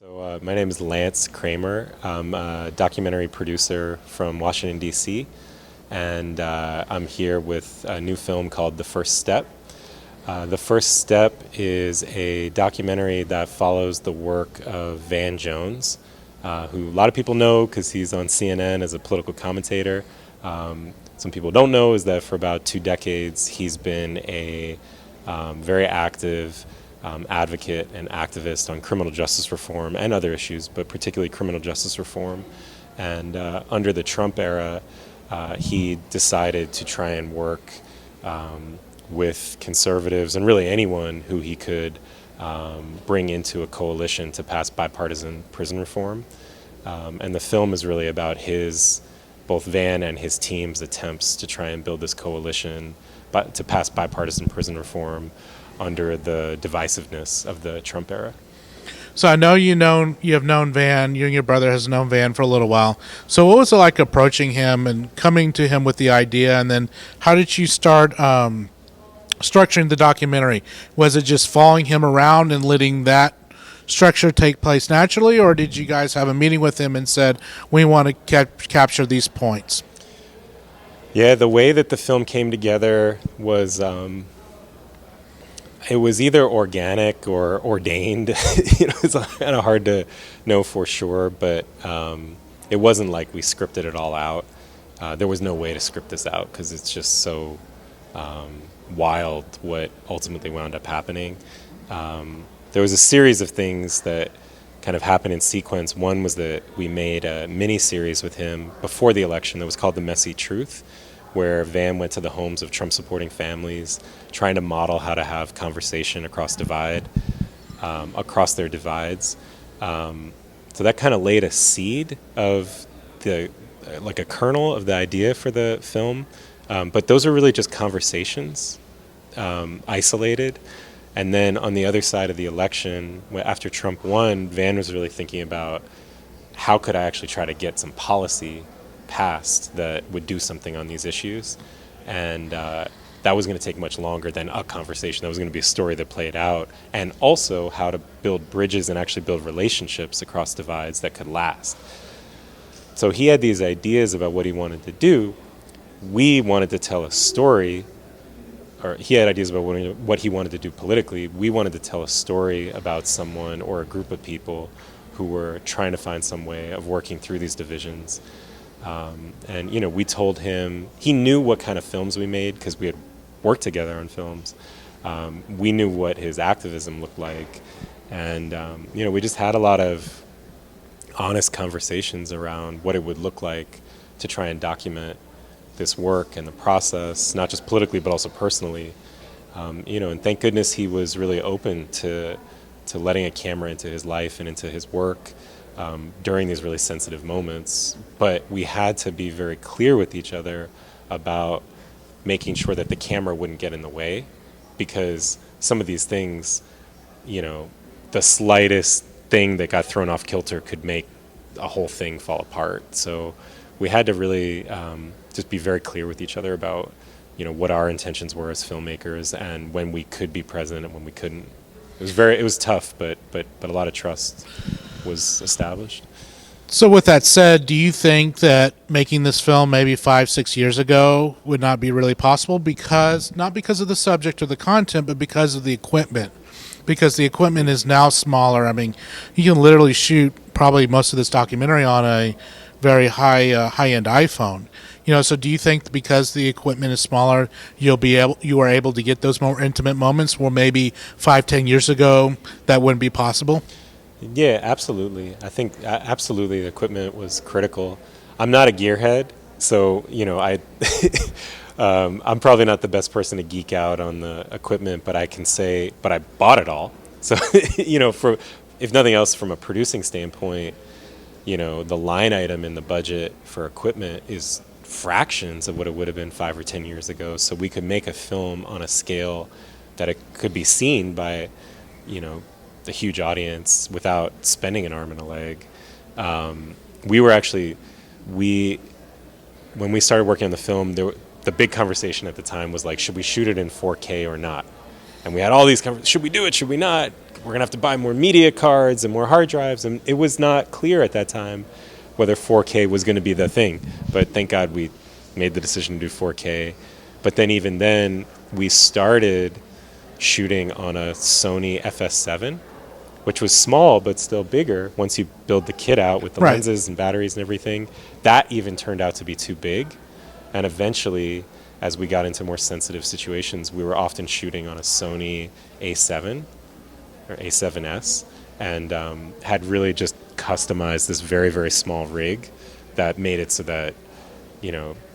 My name is Lance Kramer. I'm a documentary producer from Washington, D.C., and I'm here with a new film called The First Step. The First Step is a documentary that follows the work of Van Jones, who a lot of people know because he's on CNN as a political commentator. Some people don't know is that for about 2 decades he's been a very active advocate and activist on criminal justice reform and other issues, but particularly criminal justice reform. And under the Trump era, he decided to try and work with conservatives and really anyone who he could bring into a coalition to pass bipartisan prison reform. And the film is really about both Van and his team's attempts to try and build this coalition to pass bipartisan prison reform under the divisiveness of the Trump era. So I know you have known Van. You and your brother has known Van for a little while. So what was it like approaching him and coming to him with the idea? And then how did you start structuring the documentary? Was it just following him around and letting that structure take place naturally, or did you guys have a meeting with him and said, we want to capture these points? Yeah, the way that the film came together was it was either organic or ordained. It's kind of hard to know for sure, but it wasn't like we scripted it all out. There was no way to script this out because it's just so wild what ultimately wound up happening. There was a series of things that kind of happened in sequence. One was that we made a mini-series with him before the election that was called The Messy Truth, where Van went to the homes of Trump-supporting families, trying to model how to have conversation across their divides. So that kind of laid a seed of a kernel of the idea for the film. But those are really just conversations, isolated. And then on the other side of the election, after Trump won, Van was really thinking about how could I actually try to get some policy passed that would do something on these issues. And that was going to take much longer than a conversation. That was going to be a story that played out. And also how to build bridges and actually build relationships across divides that could last. So he had these ideas about what he wanted to do. We wanted to tell a story, or he had ideas about what he wanted to do politically. We wanted to tell a story about someone or a group of people who were trying to find some way of working through these divisions. And we told him, he knew what kind of films we made because we had worked together on films. We knew what his activism looked like. And, we just had a lot of honest conversations around what it would look like to try and document this work and the process, not just politically, but also personally. And thank goodness he was really open to letting a camera into his life and into his work during these really sensitive moments. But we had to be very clear with each other about making sure that the camera wouldn't get in the way, because some of these things, the slightest thing that got thrown off kilter could make a whole thing fall apart. So we had to really just be very clear with each other about, what our intentions were as filmmakers and when we could be present and when we couldn't. It was tough, but a lot of trust was established. So with that said, do you think that making this film maybe 5-6 years ago would not be really possible not because of the subject or the content, but because of the equipment? Because the equipment is now smaller. I mean, you can literally shoot probably most of this documentary on a very high-end iPhone. So do you think because the equipment is smaller, you are able to get those more intimate moments where maybe 5-10 years ago that wouldn't be possible? Yeah, absolutely. I think absolutely the equipment was critical. I'm not a gearhead, so I'm probably not the best person to geek out on the equipment, but I can say, but I bought it all. So if nothing else, from a producing standpoint, the line item in the budget for equipment is fractions of what it would have been 5 or 10 years ago. So we could make a film on a scale that it could be seen by, the huge audience without spending an arm and a leg. When we started working on the film, the big conversation at the time was like, should we shoot it in 4K or not? And we had all these should we do it, should we not? we're gonna have to buy more media cards and more hard drives, and it was not clear at that time whether 4K was going to be the thing. But thank God we made the decision to do 4K. But then even then, we started shooting on a Sony FS7, which was small but still bigger once you build the kit out with the Right. lenses and batteries and everything. That even turned out to be too big. And eventually, as we got into more sensitive situations, we were often shooting on a Sony A7 or A7S, and had really just customized this very, very small rig that made it so that,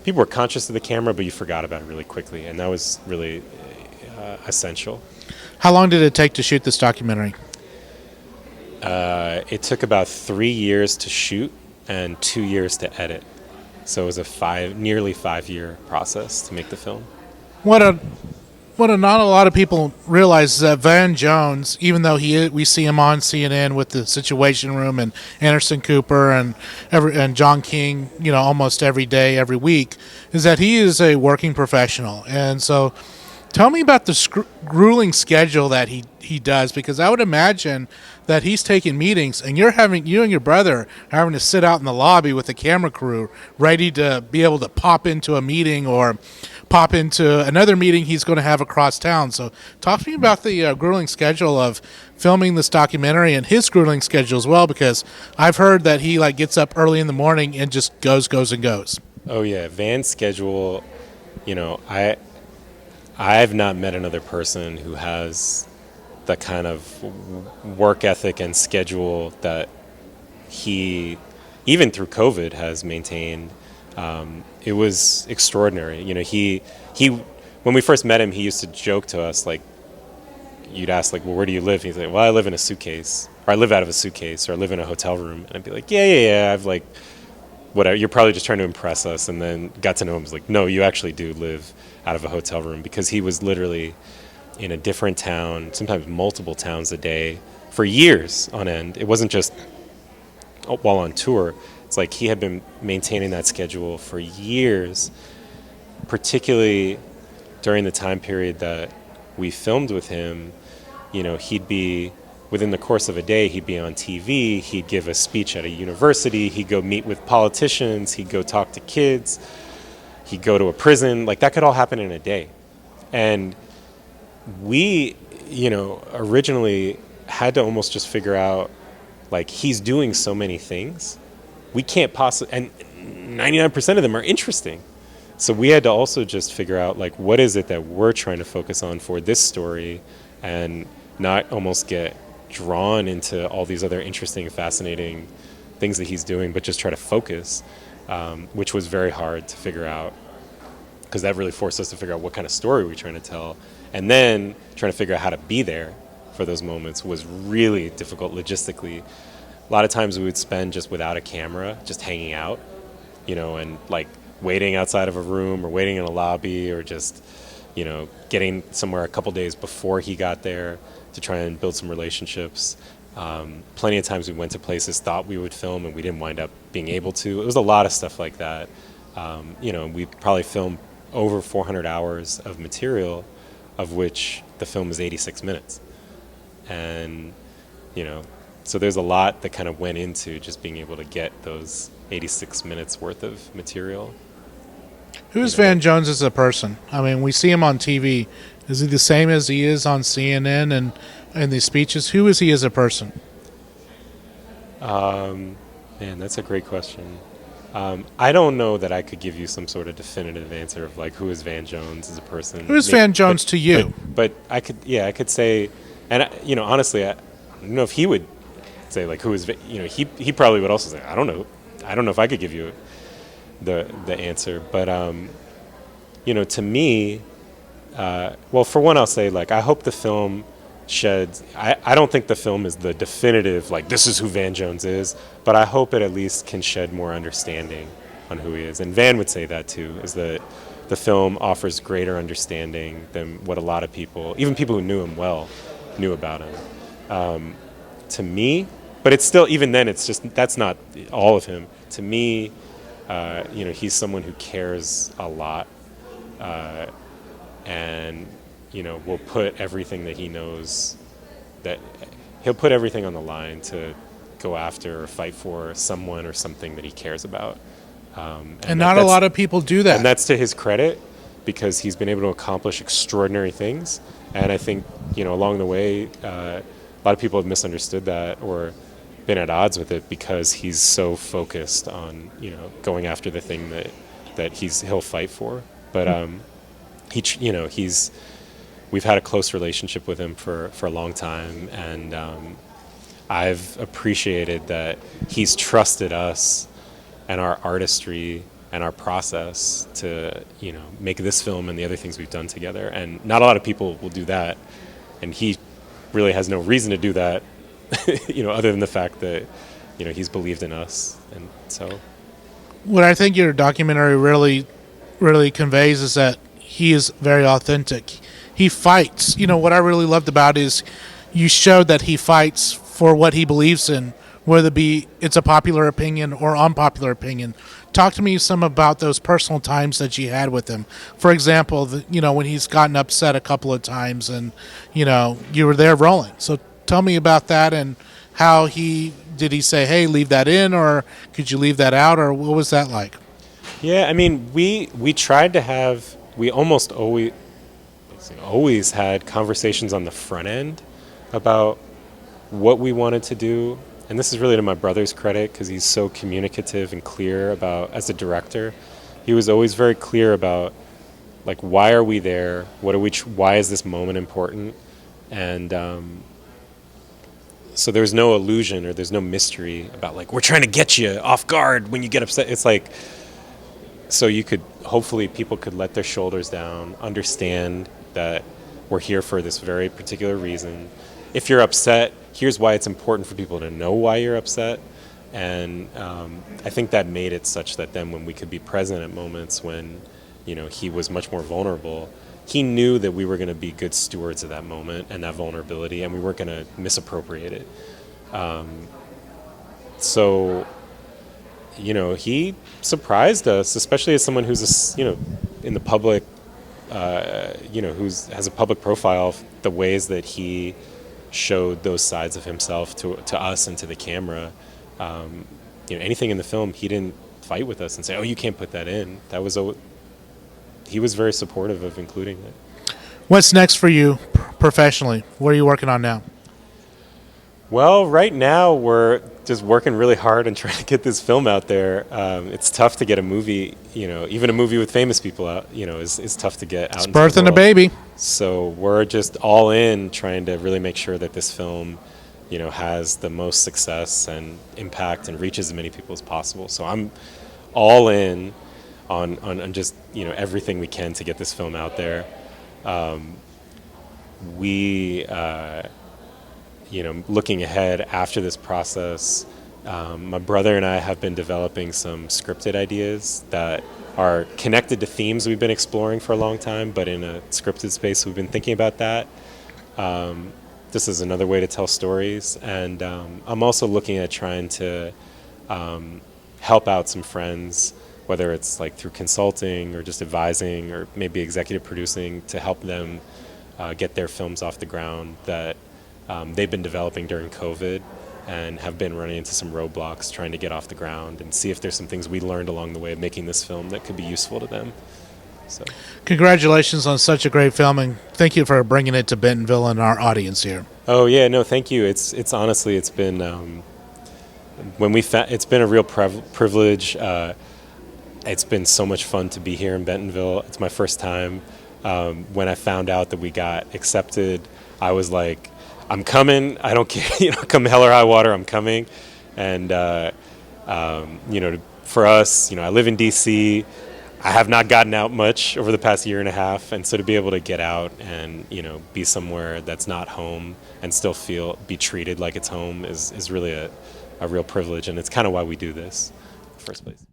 people were conscious of the camera, but you forgot about it really quickly. And that was really essential. How long did it take to shoot this documentary? It took about 3 years to shoot and 2 years to edit. So it was a nearly 5 year process to make the film. What not a lot of people realize is that Van Jones, even though we see him on CNN with the Situation Room and Anderson Cooper and John King, almost every day, every week, is that he is a working professional. And so, tell me about the grueling schedule that he does, because I would imagine that he's taking meetings, and you and your brother are having to sit out in the lobby with the camera crew, ready to be able to pop into a meeting or pop into another meeting he's going to have across town. So talk to me about the grueling schedule of filming this documentary, and his grueling schedule as well, because I've heard that he gets up early in the morning and just goes and goes. Oh yeah, Van's schedule, I've not met another person who has the kind of work ethic and schedule that he, even through COVID, has maintained. It was extraordinary. He when we first met him, he used to joke to us, like, you'd ask, like, well, where do you live? And he's like, well, I live in a suitcase, or I live out of a suitcase, or I live in a hotel room. And I'd be like, yeah, I've like, whatever, you're probably just trying to impress us. And then got to know him, was like, no, you actually do live out of a hotel room, because he was literally in a different town, sometimes multiple towns a day, for years on end. It wasn't just while on tour. It's like he had been maintaining that schedule for years, particularly during the time period that we filmed with him. He'd be, within the course of a day, he'd be on TV, he'd give a speech at a university, he'd go meet with politicians, he'd go talk to kids, he'd go to a prison. Like, that could all happen in a day. And we, originally had to almost just figure out, like, he's doing so many things. We can't possibly, and 99% of them are interesting. So we had to also just figure out, like, what is it that we're trying to focus on for this story, and not almost get drawn into all these other interesting, fascinating things that he's doing, but just try to focus, which was very hard to figure out, because that really forced us to figure out what kind of story we're trying to tell. And then trying to figure out how to be there for those moments was really difficult logistically. A lot of times we would spend just without a camera, just hanging out, and like waiting outside of a room or waiting in a lobby, or just, getting somewhere a couple days before he got there to try and build some relationships. Plenty of times we went to places, thought we would film, and we didn't wind up being able to. It was a lot of stuff like that. We probably filmed over 400 hours of material, of which the film is 86 minutes. And, so there's a lot that kind of went into just being able to get those 86 minutes worth of material. Who's Van Jones as a person? I mean, we see him on TV. Is he the same as he is on CNN and these speeches? Who is he as a person? Man, that's a great question. I don't know that I could give you some sort of definitive answer of, like, who is Van Jones as a person. Who is Van Jones to you? But I could say, and honestly, I don't know if he would say, like, who is, he probably would also say, I don't know if I could give you the answer. But to me, well, for one, I'll say, like, I hope the film sheds, I don't think the film is the definitive, like, this is who Van Jones is, but I hope it at least can shed more understanding on who he is. And Van would say that too, is that the film offers greater understanding than what a lot of people, even people who knew him well, knew about him. To me, but it's still, even then, it's just, that's not all of him. To me, he's someone who cares a lot, and will put everything that he knows, that he'll put everything on the line to go after or fight for someone or something that he cares about. And not a lot of people do that. And that's to his credit, because he's been able to accomplish extraordinary things. And I think, along the way, a lot of people have misunderstood that or been at odds with it because he's so focused on, going after the thing that he'll fight for. But we've had a close relationship with him for a long time, and I've appreciated that he's trusted us and our artistry and our process to, make this film and the other things we've done together. And not a lot of people will do that, and he really has no reason to do that, other than the fact that, he's believed in us. And so, what I think your documentary really, really conveys is that he is very authentic. He fights. What I really loved about it is you showed that he fights for what he believes in, whether it's a popular opinion or unpopular opinion. Talk to me some about those personal times that you had with him. For example, when he's gotten upset a couple of times and, you were there rolling. So tell me about that, and how did he say, hey, leave that in, or could you leave that out, or what was that like? Yeah, I mean, we tried to have, we almost always had conversations on the front end about what we wanted to do. And this is really to my brother's credit, because he's so communicative and clear about, as a director, he was always very clear about, like, why are we there? Why is this moment important? And so there's no illusion or there's no mystery about, like, we're trying to get you off guard when you get upset. It's like, so hopefully people could let their shoulders down, understand that we're here for this very particular reason. If you're upset, here's why it's important for people to know why you're upset. And I think that made it such that then when we could be present at moments when, he was much more vulnerable, he knew that we were going to be good stewards of that moment and that vulnerability, and we weren't going to misappropriate it. So, he surprised us, especially as someone who's, in the public, has a public profile, the ways that he showed those sides of himself to us and to the camera. Anything in the film, he didn't fight with us and say, "Oh, you can't put that in." He was very supportive of including it. What's next for you professionally? What are you working on now? Well, right now we're just working really hard and trying to get this film out there. It's tough to get a movie, even a movie with famous people out, is tough to get out. It's birthing a baby. So we're just all in trying to really make sure that this film, has the most success and impact and reaches as many people as possible. So I'm all in on just, everything we can to get this film out there. Looking ahead after this process, my brother and I have been developing some scripted ideas that are connected to themes we've been exploring for a long time, but in a scripted space. We've been thinking about that. This is another way to tell stories. And I'm also looking at trying to help out some friends, whether it's like through consulting or just advising or maybe executive producing, to help them get their films off the ground that they've been developing during COVID and have been running into some roadblocks trying to get off the ground, and see if there's some things we learned along the way of making this film that could be useful to them. So, congratulations on such a great film, and thank you for bringing it to Bentonville and our audience here. Oh yeah, no, thank you. It's honestly, it's been it's been a real privilege. It's been so much fun to be here in Bentonville. It's my first time. When I found out that we got accepted, I was like, I'm coming. I don't care. Come hell or high water, I'm coming. And, for us, I live in D.C. I have not gotten out much over the past year and a half. And so to be able to get out and, be somewhere that's not home and still be treated like it's home is really a real privilege. And it's kind of why we do this in the first place.